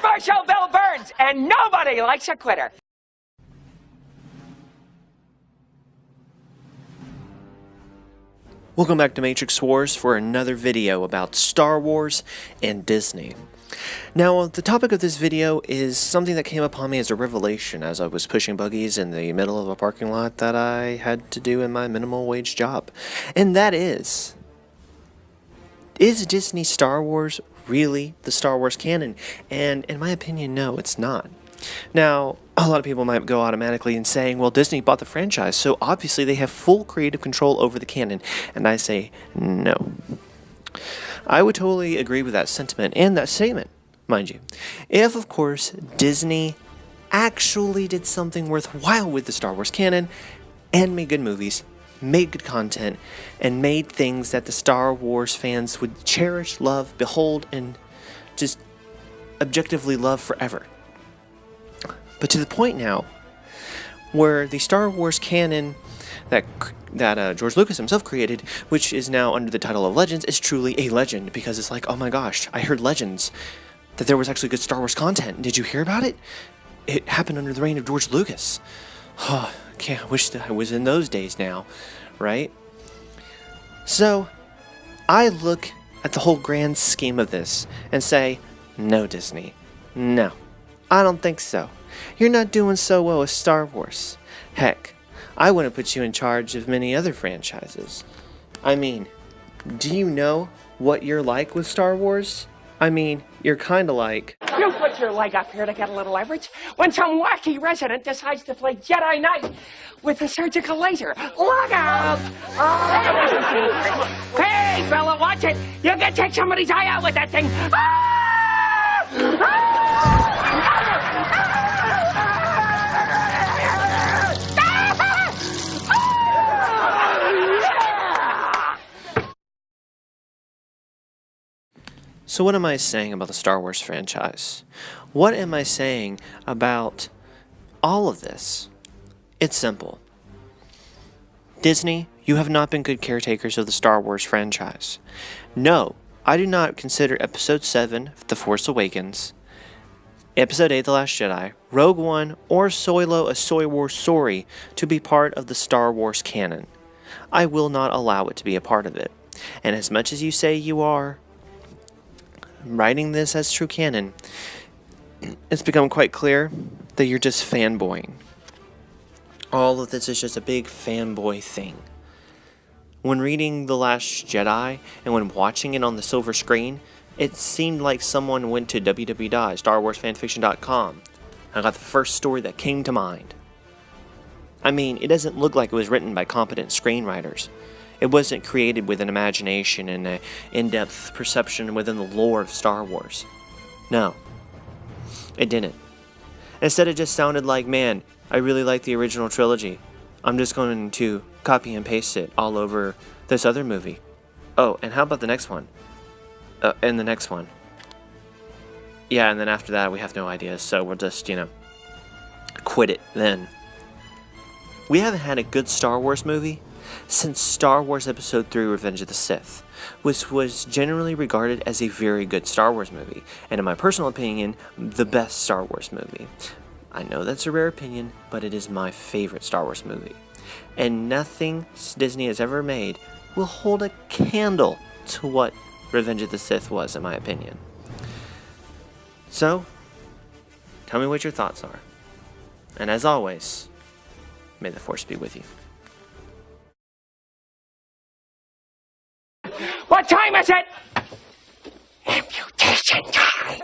Marshal Bill Burns, and nobody likes a quitter. Welcome back to Matrix Wars for another video about Star Wars and Disney. Now, the topic of this video is something that came upon me as a revelation as I was pushing buggies in the middle of a parking lot that I had to do in my minimum wage job. And that is Disney Star Wars really the Star Wars canon? And in my opinion, no, it's not. Now, a lot of people might go automatically in saying, well, Disney bought the franchise, so obviously they have full creative control over the canon. And I say, no. I would totally agree with that sentiment and that statement, mind you. If, of course, Disney actually did something worthwhile with the Star Wars canon and made good movies, made good content, and made things that the Star Wars fans would cherish, love, behold, and just objectively love forever. But to the point now where the Star Wars canon that George Lucas himself created, which is now under the title of Legends, is truly a legend, because it's like, oh my gosh, I heard Legends, that there was actually good Star Wars content. Did you hear about it? It happened under the reign of George Lucas. Oh, I wish that I was in those days now, right? So, I look at the whole grand scheme of this and say, no, Disney, no, I don't think so. You're not doing so well with Star Wars. Heck, I wouldn't put you in charge of many other franchises. I mean, do you know what you're like with Star Wars? I mean, you're kinda like... You put your leg up here to get a little leverage when some wacky resident decides to play Jedi Knight with a surgical laser. Look out! Oh. Hey, fella, watch it! You can take somebody's eye out with that thing! Ah! Ah! So what am I saying about the Star Wars franchise? What am I saying about all of this? It's simple. Disney, you have not been good caretakers of the Star Wars franchise. No, I do not consider Episode 7, The Force Awakens, Episode 8, The Last Jedi, Rogue One, or Solo, A Soy Wars Story to be part of the Star Wars canon. I will not allow it to be a part of it. And as much as you say you are writing this as true canon, it's become quite clear that you're just fanboying. All of this is just a big fanboy thing. When reading The Last Jedi and when watching it on the silver screen, it seemed like someone went to www.starwarsfanfiction.com and got the first story that came to mind. I mean, it doesn't look like it was written by competent screenwriters. It wasn't created with an imagination and an in-depth perception within the lore of Star Wars. No, it didn't. Instead, it just sounded like, man, I really like the original trilogy. I'm just going to copy and paste it all over this other movie. Oh, and how about the next one? And the next one. Yeah, and then after that, we have no ideas, so we'll just, quit it then. We haven't had a good Star Wars movie since Star Wars Episode 3 Revenge of the Sith, which was generally regarded as a very good Star Wars movie, and in my personal opinion, the best Star Wars movie. I know that's a rare opinion, but it is my favorite Star Wars movie. And nothing Disney has ever made will hold a candle to what Revenge of the Sith was, in my opinion. So, tell me what your thoughts are. And as always, may the Force be with you. What time is it? Amputation time!